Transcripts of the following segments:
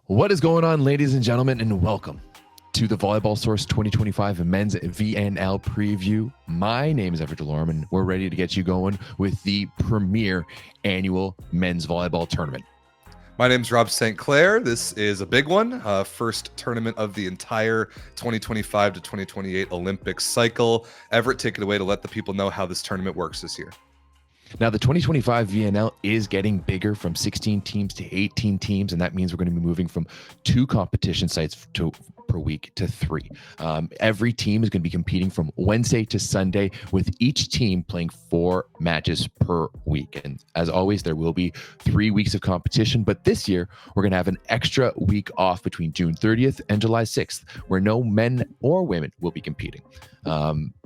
What is going on, ladies and gentlemen, and welcome to the Volleyball Source 2025 Men's VNL Preview. My name is Everett, Delorme, and we're ready to get you going with the premier annual men's volleyball tournament. My name is Rob St. Clair. This is a big one. First tournament of the entire 2025 to 2028 Olympic cycle. Everett, take it away to let the people know how this tournament works this year. Now, the 2025 VNL is getting bigger from 16 teams to 18 teams, and that means we're going to be moving from 2 competition sites per week to 3. Every team is going to be competing from Wednesday to Sunday, with each team playing 4 matches per week. And as always, there will be 3 weeks of competition, but this year we're going to have an extra week off between June 30th and July 6th, where no men or women will be competing.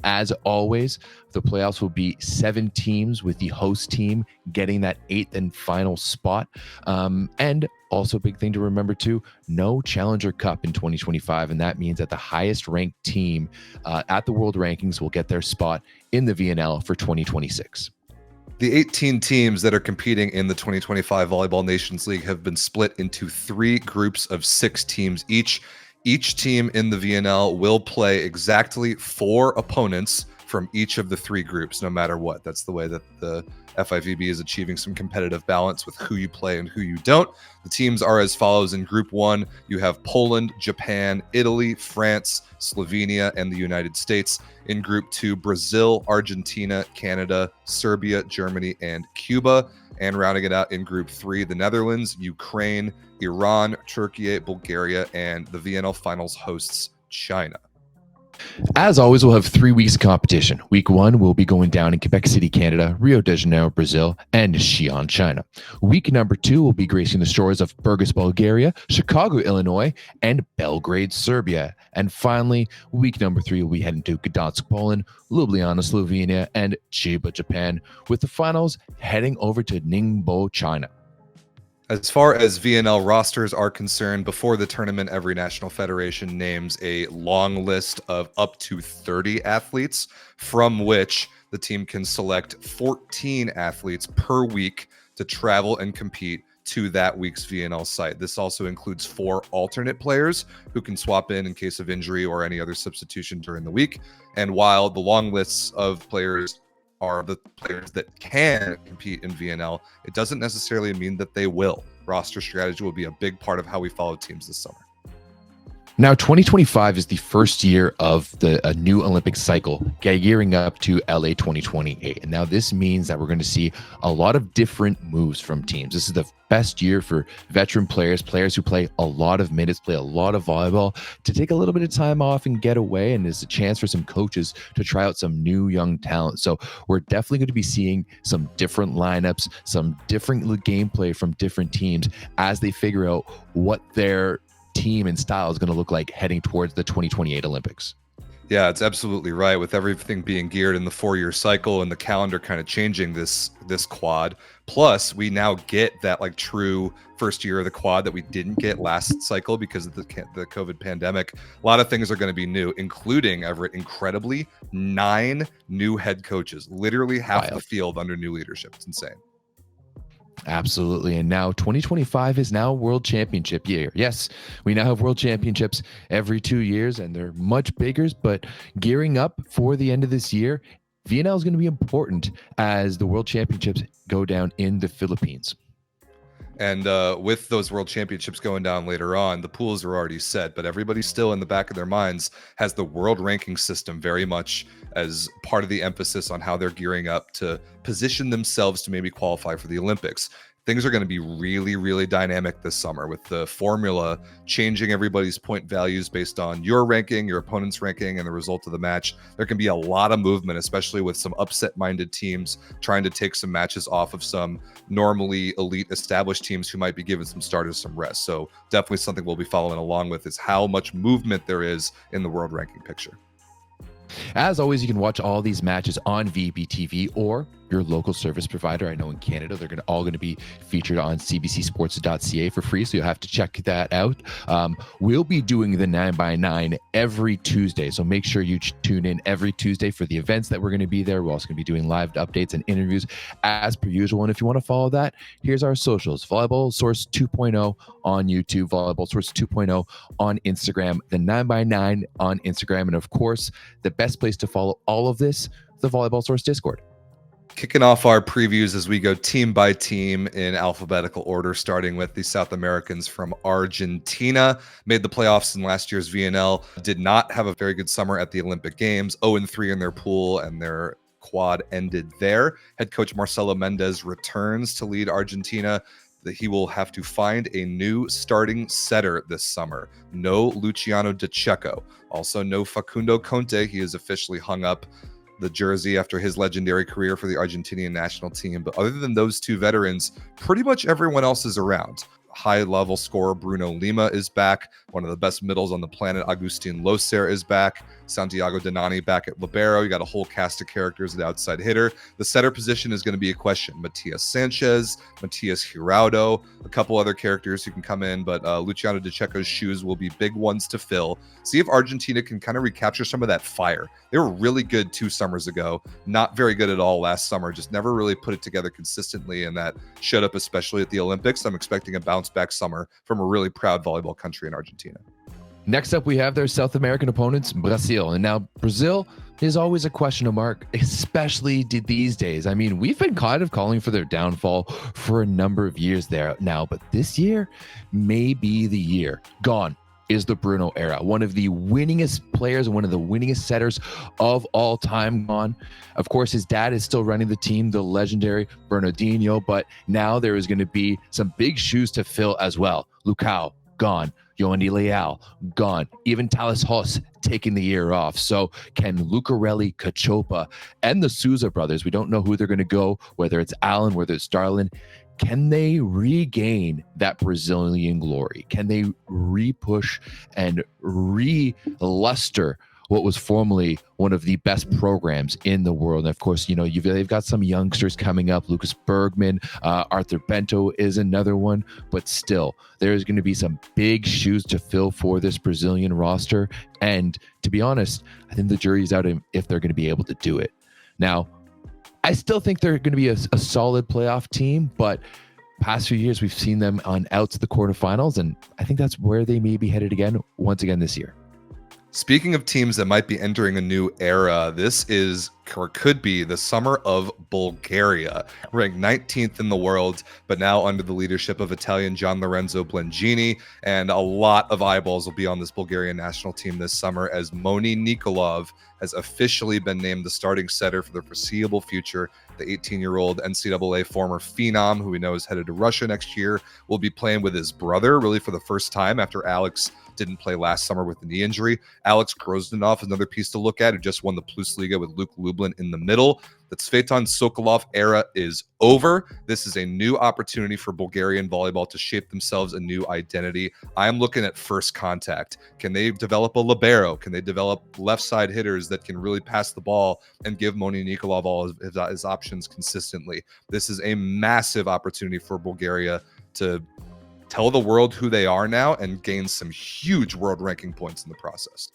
As always, the playoffs will be 7 teams, with the host team getting that 8th and final spot. And also, big thing to remember too, no Challenger Cup in 2025, and that means that the highest ranked team at the world rankings will get their spot in the VNL for 2026. The 18 teams that are competing in the 2025 Volleyball Nations League have been split into 3 groups of 6 teams each. Each team in the VNL will play exactly 4 opponents from each of the 3 groups, no matter what. That's the way that the FIVB is achieving some competitive balance with who you play and who you don't. The teams are as follows. In Group 1, you have Poland, Japan, Italy, France, Slovenia, and the United States. In Group 2, Brazil, Argentina, Canada, Serbia, Germany, and Cuba. And rounding it out in Group 3, the Netherlands, Ukraine, Iran, Türkiye, Bulgaria, and the VNL Finals hosts China. As always, we'll have 3 weeks of competition. Week 1 will be going down in Quebec City, Canada, Rio de Janeiro, Brazil, and Xi'an, China. Week number 2 will be gracing the shores of Burgas, Bulgaria, Chicago, Illinois, and Belgrade, Serbia. And finally, week number 3 will be heading to Gdansk, Poland, Ljubljana, Slovenia, and Chiba, Japan, with the finals heading over to Ningbo, China. As far as VNL rosters are concerned, before the tournament, every national federation names a long list of up to 30 athletes, from which the team can select 14 athletes per week to travel and compete to that week's VNL site. This also includes 4 alternate players who can swap in case of injury or any other substitution during the week. And while the long lists of players are the players that can compete in VNL, it doesn't necessarily mean that they will. Roster strategy will be a big part of how we follow teams this summer. Now, 2025 is the first year of a new Olympic cycle, gearing up to LA 2028. And now this means that we're going to see a lot of different moves from teams. This is the best year for veteran players who play a lot of minutes, play a lot of volleyball, to take a little bit of time off and get away. And it's a chance for some coaches to try out some new young talent. So we're definitely going to be seeing some different lineups, some different gameplay from different teams as they figure out what their team and style is going to look like heading towards the 2028 Olympics. Yeah, it's absolutely right. With everything being geared in the 4-year cycle and the calendar kind of changing this quad, plus we now get that like true first year of the quad that we didn't get last cycle because of the COVID pandemic. A lot of things are going to be new, including, Everett, incredibly, 9 new head coaches, literally half the field under new leadership. It's insane. Absolutely. And now 2025 is now World Championship year. Yes, we now have World Championships every 2 years, and they're much bigger, but gearing up for the end of this year, VNL is going to be important as the World Championships go down in the Philippines. And with those World Championships going down later on, the pools are already set, but everybody still in the back of their minds has the world ranking system very much as part of the emphasis on how they're gearing up to position themselves to maybe qualify for the Olympics. Things are going to be really, really dynamic this summer with the formula changing everybody's point values based on your ranking, your opponent's ranking, and the result of the match. There can be a lot of movement, especially with some upset-minded teams trying to take some matches off of some normally elite established teams who might be giving some starters some rest. So definitely something we'll be following along with is how much movement there is in the world ranking picture. As always, you can watch all these matches on VBTV or your local service provider. I know in Canada, they're all going to be featured on cbcsports.ca for free, so you'll have to check that out. We'll be doing the 9x9 every Tuesday, so make sure you tune in every Tuesday for the events that we're going to be there. We're also going to be doing live updates and interviews as per usual. And if you want to follow that, here's our socials: Volleyball Source 2.0 on YouTube, Volleyball Source 2.0 on Instagram, the 9x9 on Instagram, and of course, the best place to follow all of this, the Volleyball Source Discord. Kicking off our previews as we go team by team in alphabetical order, starting with the South Americans from Argentina. Made the playoffs in last year's VNL. Did not have a very good summer at the Olympic Games. 0-3 in their pool, and their quad ended there. Head coach Marcelo Mendez returns to lead Argentina. That he will have to find a new starting setter this summer. No Luciano De Checo. Also no Facundo Conte. He has officially hung up the jersey after his legendary career for the Argentinian national team. But other than those two veterans, pretty much everyone else is around. High-level scorer Bruno Lima is back. One of the best middles on the planet, Agustin Loser, is back. Santiago Denani back at libero. You got a whole cast of characters at outside hitter. The setter position is going to be a question. Matias Sanchez, Matias Hiraudo, a couple other characters who can come in, but Luciano De Checo's shoes will be big ones to fill. See if Argentina can kind of recapture some of that fire. They were really good 2 summers ago. Not very good at all last summer. Just never really put it together consistently, and that showed up especially at the Olympics. I'm expecting a bounce back summer from a really proud volleyball country in Argentina. Next up, we have their South American opponents, Brazil. And now Brazil is always a question mark, especially these days. I mean, we've been kind of calling for their downfall for a number of years there now, but this year may be the year. Gone is the Bruno era. One of the winningest players and one of the winningest setters of all time gone. Of course, his dad is still running the team, the legendary Bernardinho, but now there is going to be some big shoes to fill as well. Lucao, gone. Yoandy Leal, gone. Even Thales Hoss taking the year off. So can Lucarelli, Cachopa, and the Souza brothers, we don't know who they're going to go, whether it's Allen, whether it's Darlin, can they regain that Brazilian glory? Can they re-push and re-luster what was formerly one of the best programs in the world? And of course, you know, they've got some youngsters coming up. Lucas Bergman, Arthur Bento is another one, but still, there's going to be some big shoes to fill for this Brazilian roster. And to be honest, I think the jury's out if they're going to be able to do it. Now, I still think they're going to be a solid playoff team, but past few years, we've seen them on out to the quarterfinals, and I think that's where they may be headed once again this year. Speaking of teams that might be entering a new era, this is or could be the summer of Bulgaria, ranked 19th in the world, but now under the leadership of Italian Gian Lorenzo Blengini, and a lot of eyeballs will be on this Bulgarian national team this summer as Moni Nikolov has officially been named the starting setter for the foreseeable future. The 18-year-old NCAA former phenom, who we know is headed to Russia next year, will be playing with his brother, really for the first time after Alex didn't play last summer with a knee injury. Alex Grozdanov is another piece to look at, who just won the Plus Liga with Luke Lublin in the middle. The Tsvetan Sokolov era is over. This is a new opportunity for Bulgarian volleyball to shape themselves a new identity. I am looking at first contact. Can they develop a libero? Can they develop left side hitters that can really pass the ball and give Moni Nikolov all his options consistently? This is a massive opportunity for Bulgaria to tell the world who they are now and gain some huge world ranking points in the process.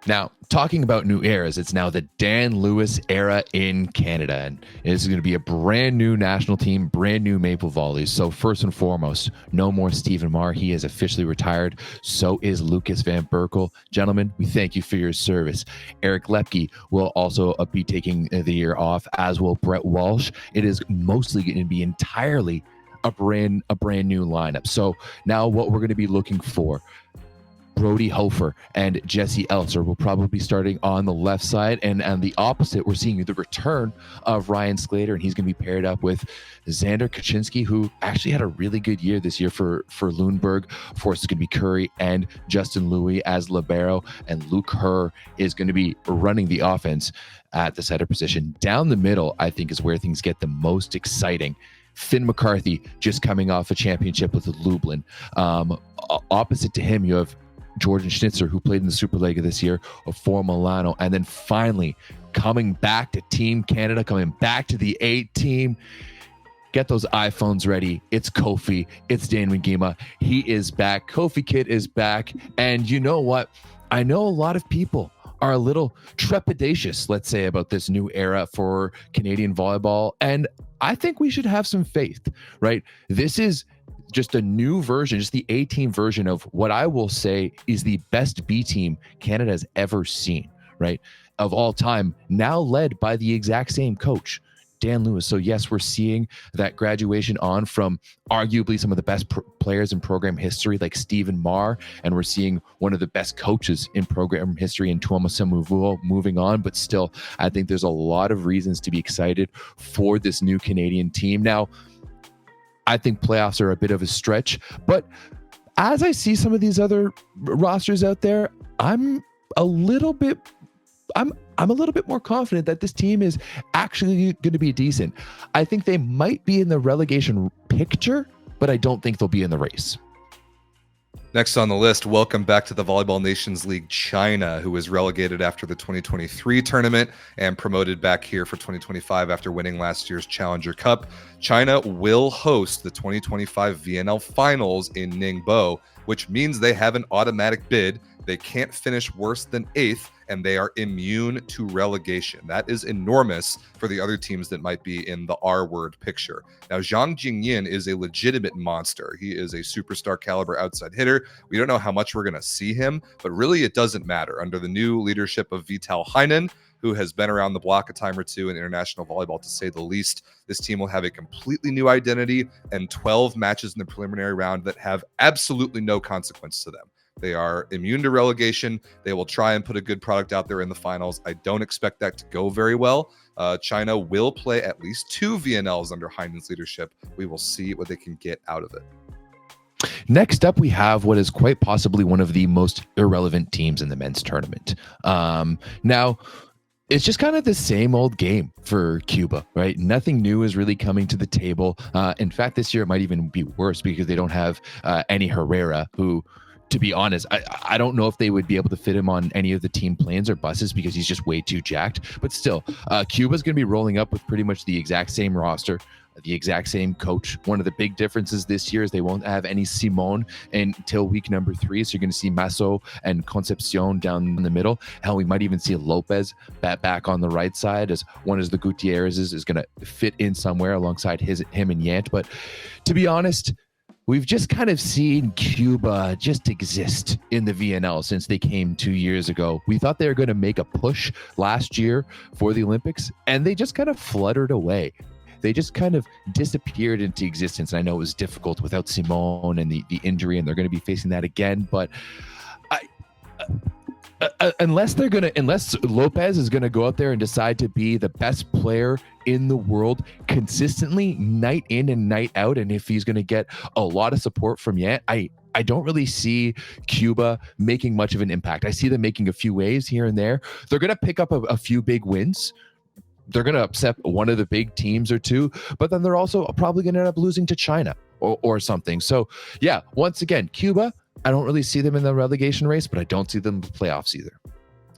Now, talking about new eras, it's now the Dan Lewis era in Canada, and this is going to be a brand new national team, brand new Maple Volleys. So first and foremost, no more Stephen Marr. He is officially retired. So is Lucas Van Berkel. Gentlemen, we thank you for your service. Eric Lepke will also be taking the year off, as will Brett Walsh. It is mostly going to be entirely a brand new lineup. So now what we're going to be looking for, Brody Hofer and Jesse Elser will probably be starting on the left side, and on the opposite, we're seeing the return of Ryan Sclater, and he's going to be paired up with Xander Kaczynski, who actually had a really good year this year for Lundberg. Of course, it's going to be Curry and Justin Louis as libero, and Luke Herr is going to be running the offense at the setter position. Down the middle, I think, is where things get the most exciting. Finn McCarthy just coming off a championship with Lublin. Opposite to him, you have Jordan Schnitzer, who played in the Superliga this year, for Milano. And then finally, coming back to Team Canada, coming back to the 8 team. Get those iPhones ready. It's Kofi. It's Dan Wingima. He is back. Kofi Kid is back. And you know what? I know a lot of people are a little trepidatious, let's say, about this new era for Canadian volleyball. And I think we should have some faith, right? This is just a new version, just the A-team version of what I will say is the best B team Canada has ever seen, right? Of all time, now led by the exact same coach, Dan Lewis. So yes, we're seeing that graduation on from arguably some of the best players in program history, like Stephen Marr, and we're seeing one of the best coaches in program history in Tuomo Samuvuo moving on. But still, I think there's a lot of reasons to be excited for this new Canadian team. Now, I think playoffs are a bit of a stretch, but as I see some of these other rosters out there, I'm a little bit more confident that this team is actually going to be decent. I think they might be in the relegation picture, but I don't think they'll be in the race. Next on the list, welcome back to the Volleyball Nations League, China, who was relegated after the 2023 tournament and promoted back here for 2025 after winning last year's Challenger Cup. China will host the 2025 VNL Finals in Ningbo, which means they have an automatic bid. They can't finish worse than 8th, and they are immune to relegation. That is enormous for the other teams that might be in the R-word picture. Now, Zhang Jingyin is a legitimate monster. He is a superstar caliber outside hitter. We don't know how much we're going to see him, but really it doesn't matter. Under the new leadership of Vital Heinen, who has been around the block a time or two in international volleyball, to say the least, this team will have a completely new identity and 12 matches in the preliminary round that have absolutely no consequence to them. They are immune to relegation. They will try and put a good product out there in the finals. I don't expect that to go very well. China will play at least 2 VNLs under Heinen's leadership. We will see what they can get out of it. Next up, we have what is quite possibly one of the most irrelevant teams in the men's tournament. Now, it's just kind of the same old game for Cuba, right? Nothing new is really coming to the table. In fact, this year it might even be worse because they don't have any Herrera, who, to be honest, I don't know if they would be able to fit him on any of the team planes or buses because he's just way too jacked. But still, Cuba's going to be rolling up with pretty much the exact same roster, the exact same coach. One of the big differences this year is they won't have any Simon until week number 3. So you're going to see Masso and Concepcion down in the middle. Hell, we might even see Lopez back on the right side, as one of the Gutierrez's is going to fit in somewhere alongside him and Yant. But to be honest, we've just kind of seen Cuba just exist in the VNL since they came 2 years ago. We thought they were going to make a push last year for the Olympics, and they just kind of fluttered away. They just kind of disappeared into existence. And I know it was difficult without Simone and the injury, and they're going to be facing that again. But unless Lopez is going to go out there and decide to be the best player in the world consistently, night in and night out, and if he's going to get a lot of support from Yant, I don't really see Cuba making much of an impact. I see them making a few waves here and there. They're going to pick up a few big wins. They're going to upset one of the big teams or two, but then they're also probably going to end up losing to China or something. So yeah, once again, Cuba, I don't really see them in the relegation race, but I don't see them in the playoffs either.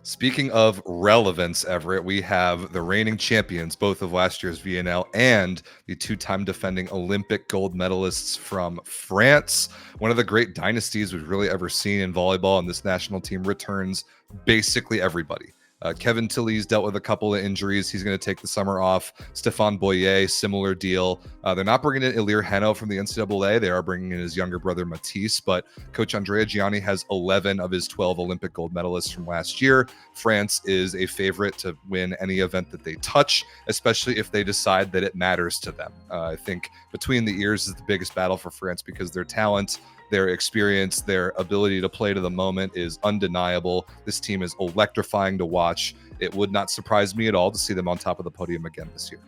Speaking of relevance, Everett, we have the reigning champions, both of last year's VNL and the 2-time defending Olympic gold medalists from France. One of the great dynasties we've really ever seen in volleyball, and this national team returns basically everybody. Kevin Tilley's dealt with a couple of injuries. He's going to take the summer off. Stéphane Boyer, similar deal. They're not bringing in Ilir Heno from the NCAA. They are bringing in his younger brother, Matisse. But Coach Andrea Gianni has 11 of his 12 Olympic gold medalists from last year. France is a favorite to win any event that they touch, especially if they decide that it matters to them. I think between the ears is the biggest battle for France because their talent, their experience, their ability to play to the moment is undeniable. This team is electrifying to watch. It would not surprise me at all to see them on top of the podium again this year.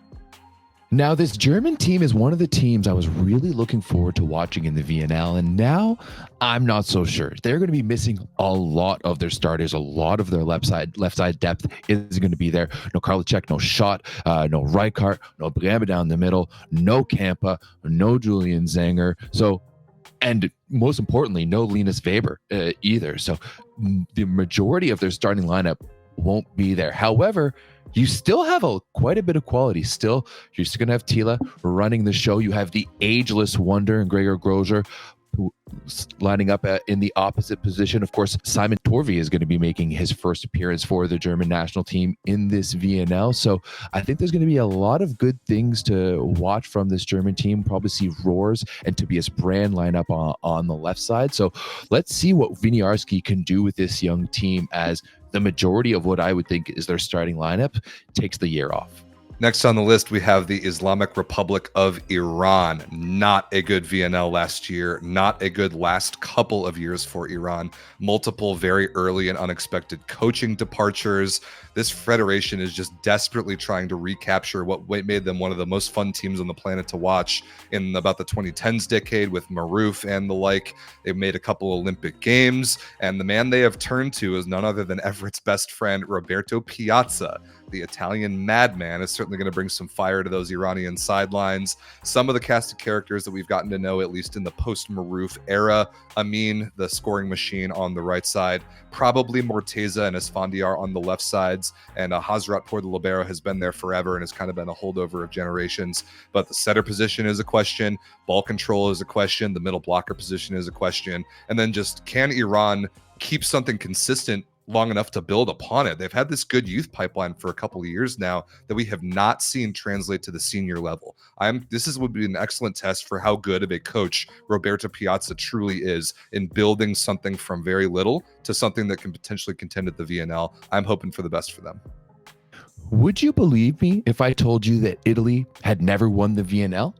Now, this German team is one of the teams I was really looking forward to watching in the VNL, and now I'm not so sure. They're going to be missing a lot of their starters. A lot of their left side depth is going to be there. No Karliczek, no Schott, no Reichardt, no Brema down the middle, no Kampa, no Julian Zanger. So, and most importantly, no Linus Weber either. So the majority of their starting lineup won't be there. However, you still have quite a bit of quality. Still, you're still going to have Tila running the show. You have the ageless wonder and Gregor Grozer lining up in the opposite position. Of course, Simon Torvey is going to be making his first appearance for the German national team in this VNL. So I think there's going to be a lot of good things to watch from this German team. Probably see Roars and Tobias Brand line up on the left side. So let's see what Winiarski can do with this young team, as the majority of what I would think is their starting lineup takes the year off. Next on the list, we have the Islamic Republic of Iran. Not a good VNL last year. Not a good last couple of years for Iran. Multiple very early and unexpected coaching departures. This federation is just desperately trying to recapture what made them one of the most fun teams on the planet to watch in about the 2010s decade with Maruf and the like. They've made a couple Olympic games, and the man they have turned to is none other than Everett's best friend, Roberto Piazza. The Italian madman is certainly going to bring some fire to those Iranian sidelines. Some of the cast of characters that we've gotten to know, at least in the post-Maruf era: Amin, the scoring machine, on the right side, probably Morteza and Esfandiar on the left sides, and Hazrat Por the Libero has been there forever and has kind of been a holdover of generations. But the setter position is a question, ball control is a question, the middle blocker position is a question, and then just, can Iran keep something consistent long enough to build upon it? They've had this good youth pipeline for a couple of years now that we have not seen translate to the senior level. Would be an excellent test for how good of a coach Roberto Piazza truly is in building something from very little to something that can potentially contend at the VNL. I'm hoping for the best for them. Would you believe me if I told you that Italy had never won the VNL?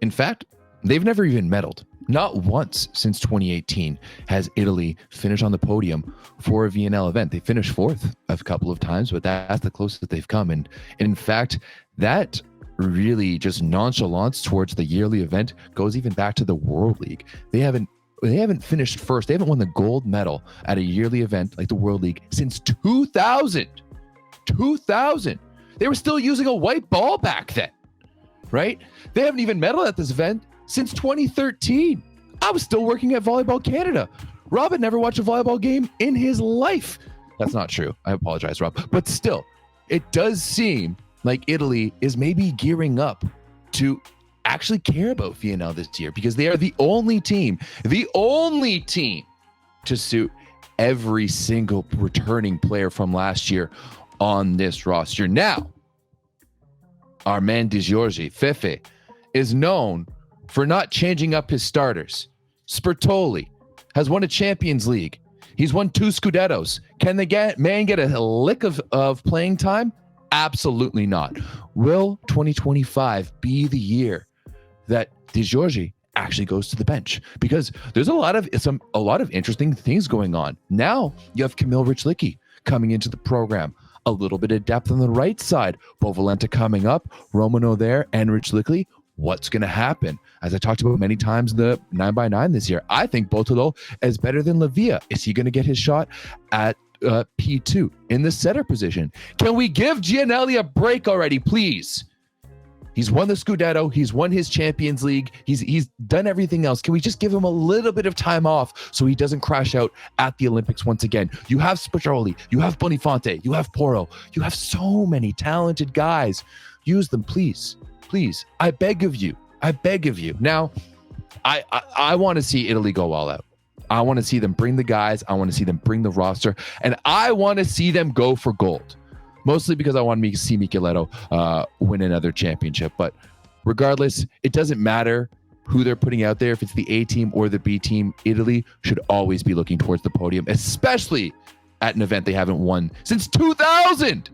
In fact, they've never even medaled. Not once since 2018 has Italy finished on the podium for a VNL event. They finished fourth a couple of times, but that's the closest they've come. And in fact, that really just nonchalance towards the yearly event goes even back to the World League. They haven't finished first. They haven't won the gold medal at a yearly event like the World League since 2000. 2000. They were still using a white ball back then, right? They haven't even medaled at this event since 2013. I was still working at Volleyball Canada. Rob had never watched a volleyball game in his life. That's not true. I apologize, Rob. But still, it does seem like Italy is maybe gearing up to actually care about VNL this year, because they are the only team to suit every single returning player from last year on this roster. Now, our man Di Giorgi, Fefe, is known for not changing up his starters. Spertoli has won a Champions League. He's won 2 Scudettos. Can the man get a lick of playing time? Absolutely not. Will 2025 be the year that Di Giorgi actually goes to the bench? Because there's a lot of interesting things going on. Now you have Kamil Richlicki coming into the program. A little bit of depth on the right side. Bovalenta coming up, Romano there, and Richlicki. What's going to happen? As I talked about many times in the 9x9 this year, I think Botolo is better than Lavia. Is he going to get his shot at P2 in the setter position? Can we give Gianelli a break already, please? He's won the Scudetto. He's won his Champions League. He's done everything else. Can we just give him a little bit of time off so he doesn't crash out at the Olympics once again? You have Spiccioli. You have Bonifonte. You have Porro. You have so many talented guys. Use them, please. Please. I beg of you. Now, I want to see Italy go all out. I want to see them bring the guys. I want to see them bring the roster. And I want to see them go for gold. Mostly because I want to see Micheletto win another championship. But regardless, it doesn't matter who they're putting out there. If it's the A team or the B team, Italy should always be looking towards the podium, especially at an event they haven't won since 2000.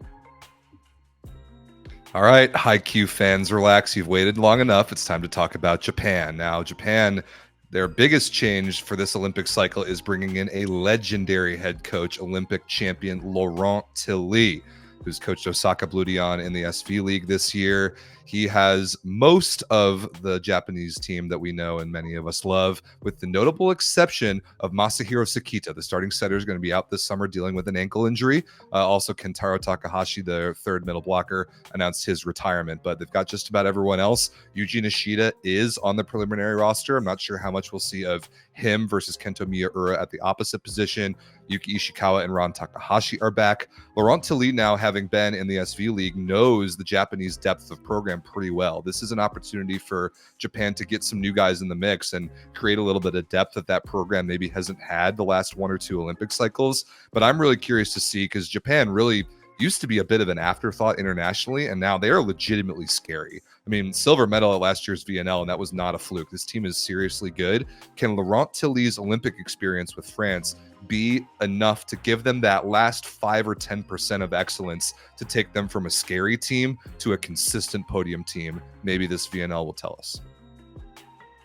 All right, Haikyuu fans, relax. You've waited long enough. It's time to talk about Japan. Now, Japan, their biggest change for this Olympic cycle is bringing in a legendary head coach, Olympic champion Laurent Tilly, who's coached Osaka Blue Dion in the SV League this year. He has most of the Japanese team that we know and many of us love, with the notable exception of Masahiro Sakita. The starting setter is going to be out this summer dealing with an ankle injury. Also, Kentaro Takahashi, the third middle blocker, announced his retirement, but they've got just about everyone else. Yuji Nishida is on the preliminary roster. I'm not sure how much we'll see of him versus Kento Miyaura at the opposite position. Yuki Ishikawa and Ron Takahashi are back. Laurent Tilly, now having been in the SV League, knows the Japanese depth of program pretty well. This is an opportunity for Japan to get some new guys in the mix and create a little bit of depth that program maybe hasn't had the last 1 or 2 Olympic cycles. But I'm really curious to see, because Japan really used to be a bit of an afterthought internationally, and now they are legitimately scary. I mean, silver medal at last year's VNL, and that was not a fluke. This team is seriously good. Can Laurent Tilly's Olympic experience with France be enough to give them that last 5 or 10% of excellence to take them from a scary team to a consistent podium team? Maybe this VNL will tell us.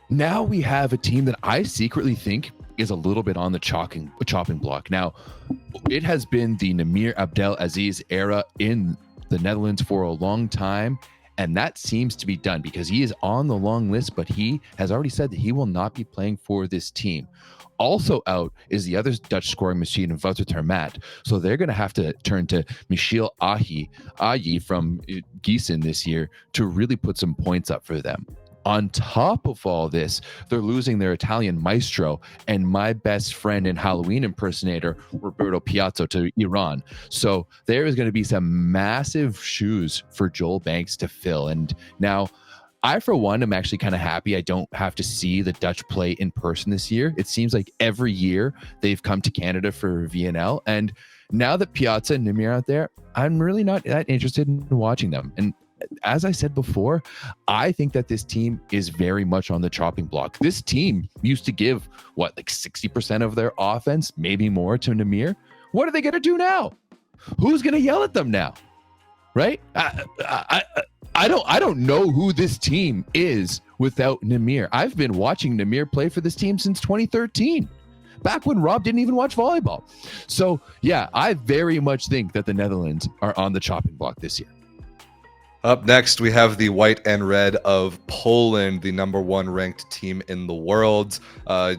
Now we have a team that I secretly think is a little bit on the chopping block. Now, it has been the Namir Abdelaziz era in the Netherlands for a long time, and that seems to be done because he is on the long list, but he has already said that he will not be playing for this team. Also out is the other Dutch scoring machine in Wouter Termat. So they're going to have to turn to Michiel Ayi from Gießen this year to really put some points up for them. On top of all this, they're losing their Italian maestro and my best friend and Halloween impersonator, Roberto Piazza, to Iran. So there is going to be some massive shoes for Joel Banks to fill. And now, I, for one, am actually kind of happy I don't have to see the Dutch play in person this year. It seems like every year they've come to Canada for VNL. And now that Piazza and Namir are out there, I'm really not that interested in watching them. And as I said before, I think that this team is very much on the chopping block. This team used to give, like 60% of their offense, maybe more, to Namir. What are they going to do now? Who's going to yell at them now? Right? I don't know who this team is without Namir. I've been watching Namir play for this team since 2013. Back when Rob didn't even watch volleyball. So, yeah, I very much think that the Netherlands are on the chopping block this year. Up next, we have the white and red of Poland, the #1 ranked team in the world.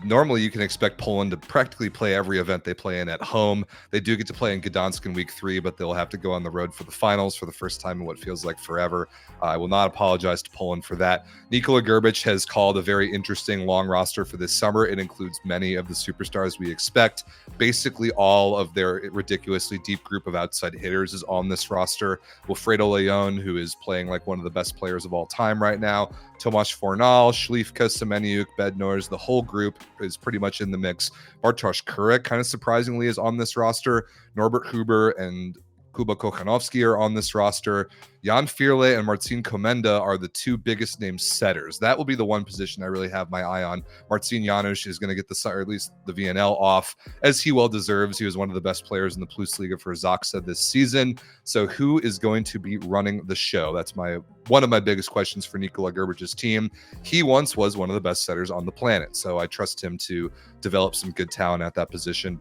Normally, you can expect Poland to practically play every event they play in at home. They do get to play in Gdansk in week 3, but they'll have to go on the road for the finals for the first time in what feels like forever. I will not apologize to Poland for that. Nikola Grbic has called a very interesting long roster for this summer. It includes many of the superstars we expect. Basically, all of their ridiculously deep group of outside hitters is on this roster. Wilfredo Leon, who is playing like one of the best players of all time right now. Tomasz Fornal, Śliwka, Semeniuk, Bednarz, the whole group is pretty much in the mix. Bartosz Kurek, kind of surprisingly, is on this roster. Norbert Huber and Kuba Kochanowski are on this roster. Jan Firle and Marcin Komenda are the 2 biggest name setters. That will be the one position I really have my eye on. Marcin Janusz is going to get or at least the VNL off, as he well deserves. He was one of the best players in the Plusliga for Zaksa this season. So who is going to be running the show? That's one of my biggest questions for Nikola Grbić's team. He once was one of the best setters on the planet, so I trust him to develop some good talent at that position.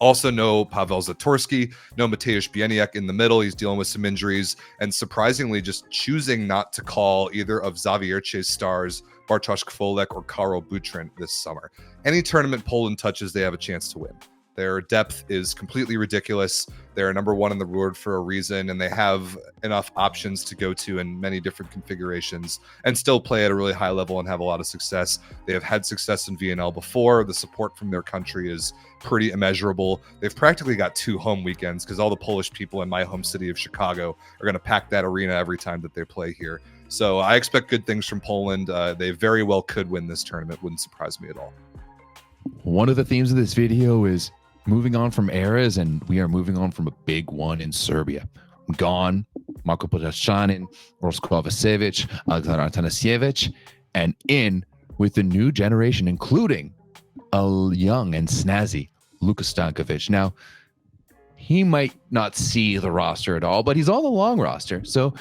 Also, no Pavel Zatorsky, no Mateusz Bieniek in the middle. He's dealing with some injuries, and surprisingly, just choosing not to call either of Zawiercie's stars, Bartosz Kfolek or Karol Butryn, this summer. Any tournament Poland touches, they have a chance to win. Their depth is completely ridiculous. They're #1 in the world for a reason, and they have enough options to go to in many different configurations and still play at a really high level and have a lot of success. They have had success in VNL before. The support from their country is pretty immeasurable. They've practically got 2 home weekends because all the Polish people in my home city of Chicago are going to pack that arena every time that they play here. So I expect good things from Poland. They very well could win this tournament. Wouldn't surprise me at all. One of the themes of this video is moving on from eras, and we are moving on from a big one in Serbia. Gone, Marko Podaschanin, Rosko Vasevic, Alexander Atanasievich, and in with the new generation, including a young and snazzy Luka Stankovic. Now, he might not see the roster at all, but he's on the long roster. So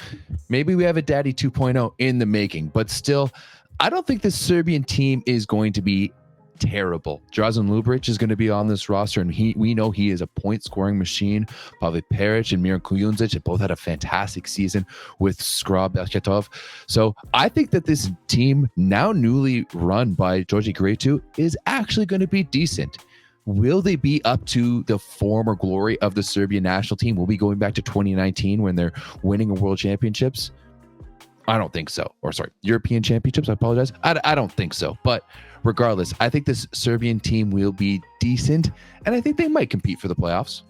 maybe we have a Daddy 2.0 in the making. But still, I don't think this Serbian team is going to be terrible. Drazen Lubric is going to be on this roster, and we know he is a point scoring machine. Pavel Peric and Miran Kujundžić have both had a fantastic season with Skra Belchetov. So I think that this team, now newly run by Georgi Gretu, is actually going to be decent. Will they be up to the former glory of the Serbian national team? Will we be going back to 2019 when they're winning a world championships? I don't think so. Or sorry, European championships. I apologize. I don't think so. But regardless, I think this Serbian team will be decent, and I think they might compete for the playoffs.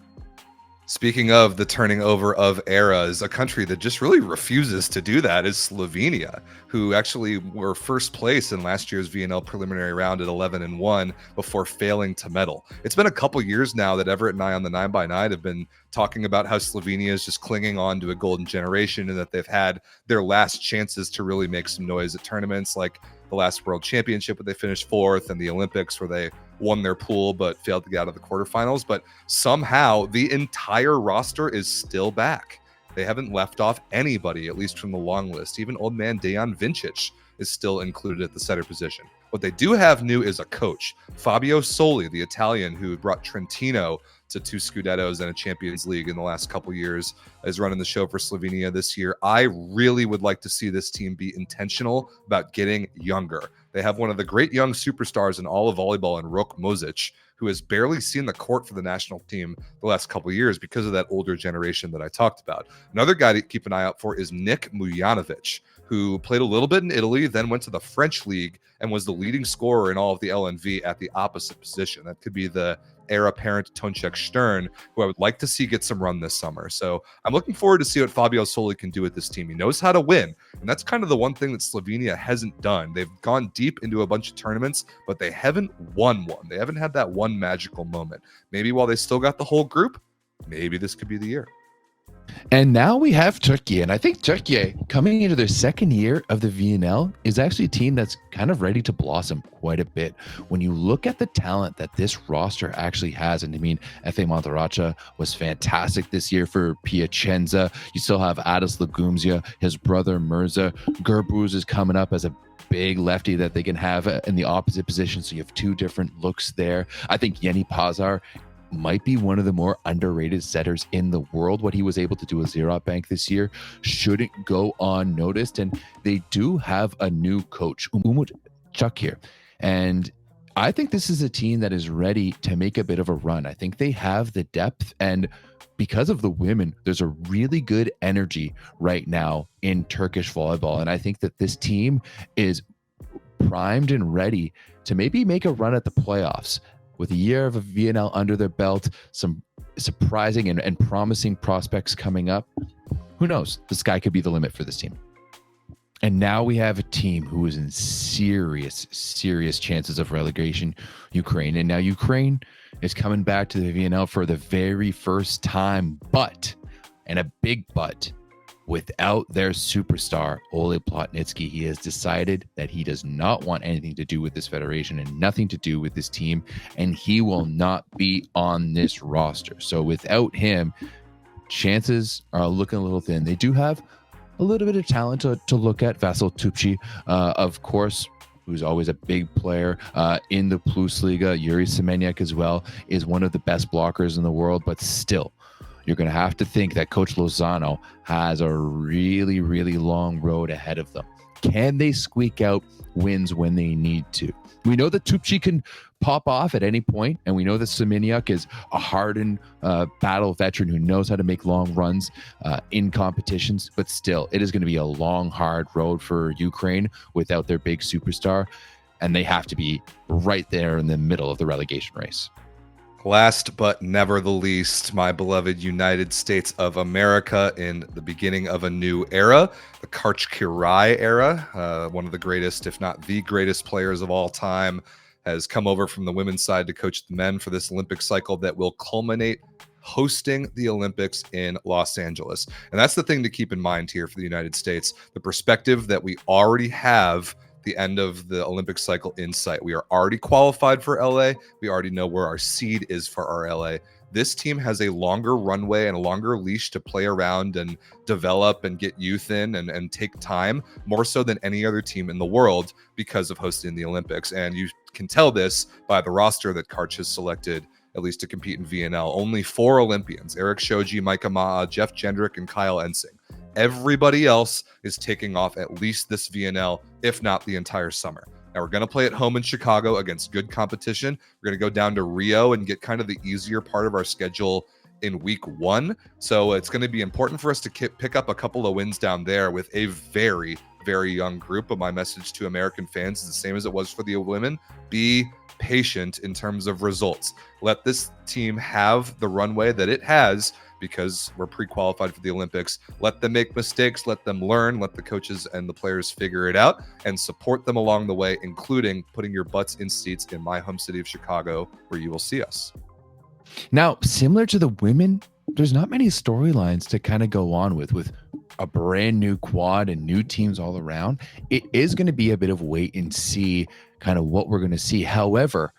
Speaking of the turning over of eras, a country that just really refuses to do that is Slovenia, who actually were first place in last year's VNL preliminary round at 11-1 before failing to medal. It's been a couple years now that Everett and I on the 9x9 have been talking about how Slovenia is just clinging on to a golden generation and that they've had their last chances to really make some noise at tournaments, like the last World Championship where they finished fourth, and the Olympics where they won their pool but failed to get out of the quarterfinals. But somehow the entire roster is still back. They haven't left off anybody, at least from the long list. Even old man Dejan Vincic is still included at the setter position. What they do have new is a coach. Fabio Soli, the Italian who brought Trentino to 2 Scudettos and a Champions League in the last couple years, is running the show for Slovenia this year. I really would like to see this team be intentional about getting younger. They have one of the great young superstars in all of volleyball in Rok Mozic, who has barely seen the court for the national team the last couple of years because of that older generation that I talked about. Another guy to keep an eye out for is Nick Mujanovic, who played a little bit in Italy, then went to the French league and was the leading scorer in all of the LNV at the opposite position. That could be the heir apparent Tonček Stern, who I would like to see get some run this summer. So I'm looking forward to see what Fabio Soli can do with this team. He knows how to win, and that's kind of the one thing that Slovenia hasn't done. They've gone deep into a bunch of tournaments, but they haven't won one. They haven't had that one magical moment. Maybe while they still got the whole group, maybe this could be the year. And now we have Türkiye, and I think Türkiye, coming into their second year of the VNL, is actually a team that's kind of ready to blossom quite a bit. When you look at the talent that this roster actually has, and I mean, Efe Montaracha was fantastic this year for Piacenza. You still have Adis Lagumzia, his brother Mirza. Gurbuz is coming up as a big lefty that they can have in the opposite position, so you have 2 different looks there. I think Yeni Pazar might be one of the more underrated setters in the world. What he was able to do with Ziraat Bank this year shouldn't go unnoticed. And they do have a new coach, Umut Çakır. And I think this is a team that is ready to make a bit of a run. I think they have the depth, and because of the women, there's a really good energy right now in Turkish volleyball. And I think that this team is primed and ready to maybe make a run at the playoffs. With a year of a VNL under their belt, some surprising and promising prospects coming up, who knows? The sky could be the limit for this team. And now we have a team who is in serious chances of relegation, Ukraine. And now Ukraine is coming back to the VNL for the very first time, but, and a big but, without their superstar, Oleg Plotnitsky. He has decided that he does not want anything to do with this federation and nothing to do with this team, and he will not be on this roster. So without him, chances are looking a little thin. They do have a little bit of talent to look at. Vasil Tupci, of course, who's always a big player in the Plus Liga. Yuri Semeniuk as well is one of the best blockers in the world, but still, you're going to have to think that Coach Lozano has a really long road ahead of them. Can they squeak out wins when they need to? We know that Tupci can pop off at any point, and we know that Semeniuk is a hardened battle veteran who knows how to make long runs in competitions, but still, it is going to be a long, hard road for Ukraine without their big superstar, and they have to be right there in the middle of the relegation race. Last but never the least, my beloved United States of America in the beginning of a new era, the Karchkirai era. One of the greatest, if not the greatest players of all time, has come over from the women's side to coach the men for this Olympic cycle that will culminate hosting the Olympics in Los Angeles. And that's the thing to keep in mind here for the United States, the perspective that we already have the end of the Olympic cycle in sight. We are already qualified for LA. We already know where our seed is for our LA. This team has a longer runway and a longer leash to play around and develop and get youth in and take time, more so than any other team in the world because of hosting the Olympics. And you can tell this by the roster that Karch has selected, at least to compete in VNL. Only 4 Olympians: Eric Shoji, Micah Maa, Jeff Jendrick, and Kyle Ensing. Everybody else is taking off at least this VNL, if not the entire summer. Now, we're going to play at home in Chicago against good competition. We're going to go down to Rio and get kind of the easier part of our schedule in week 1. So it's going to be important for us to pick up a couple of wins down there with a very, very young group. But my message to American fans is the same as it was for the women. Be patient in terms of results. Let this team have the runway that it has, because we're pre-qualified for the Olympics. Let them make mistakes, let them learn, let the coaches and the players figure it out, and support them along the way, including putting your butts in seats in my home city of Chicago, where you will see us. Now, similar to the women, there's not many storylines to kind of go on with a brand new quad and new teams all around. It is going to be a bit of wait and see kind of what we're going to see. However,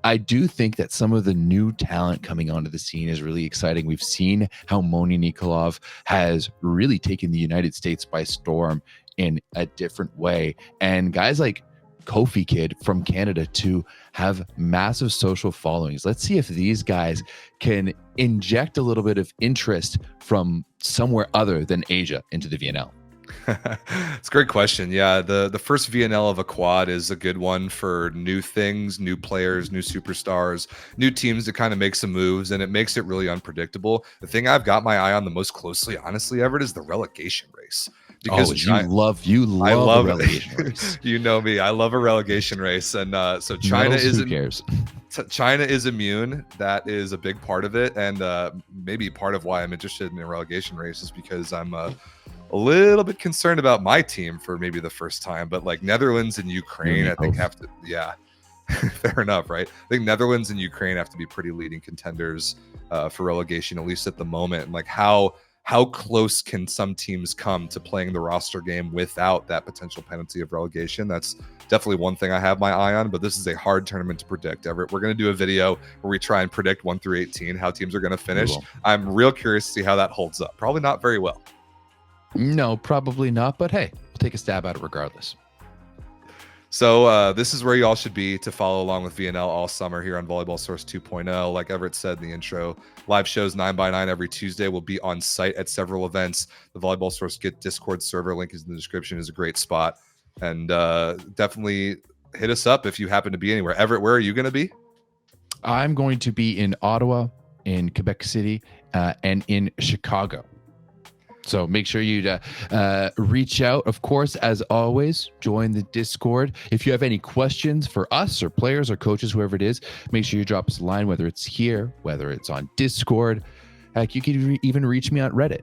I do think that some of the new talent coming onto the scene is really exciting. We've seen how Moni Nikolov has really taken the United States by storm in a different way. And guys like Kofi Kid from Canada to have massive social followings. Let's see if these guys can inject a little bit of interest from somewhere other than Asia into the VNL. It's a great question. Yeah, the first VNL of a quad is a good one for new things, new players, new superstars, new teams to kind of make some moves, and it makes it really unpredictable. The thing I've got my eye on the most closely, honestly, Everett, is the relegation race. Because I love a relegation race. You know me, I love a relegation race, and so China isn't. Who cares? China is immune. That is a big part of it, and maybe part of why I'm interested in a relegation race is because I'm a little bit concerned about my team for maybe the first time. But like Netherlands and Ukraine, I think have to. Yeah, fair enough, right? I think Netherlands and Ukraine have to be pretty leading contenders for relegation, at least at the moment. And like how close can some teams come to playing the roster game without that potential penalty of relegation? That's definitely one thing I have my eye on, but this is a hard tournament to predict. Everett, we're going to do a video where we try and predict 1 through 18, how teams are going to finish. I'm real curious to see how that holds up. Probably not very well. No, probably not, but hey, we'll take a stab at it regardless. So this is where you all should be to follow along with VNL all summer here on Volleyball Source 2.0. Like Everett said in the intro, live shows 9x9 every Tuesday. We'll be on site at several events. The Volleyball Source Get Discord server link is in the description. Is a great spot. And definitely hit us up if you happen to be anywhere. Everett, where are you going to be? I'm going to be in Ottawa, in Quebec City, and in Chicago. So make sure you reach out. Of course, as always, join the Discord. If you have any questions for us or players or coaches, whoever it is, make sure you drop us a line, whether it's here, whether it's on Discord. Heck, you can even reach me on Reddit,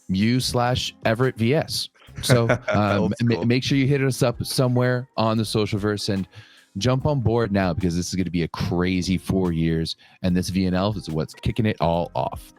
u/EverettVS. So cool. Make sure you hit us up somewhere on the socialverse and jump on board now, because this is going to be a crazy 4 years, and this VNL is what's kicking it all off.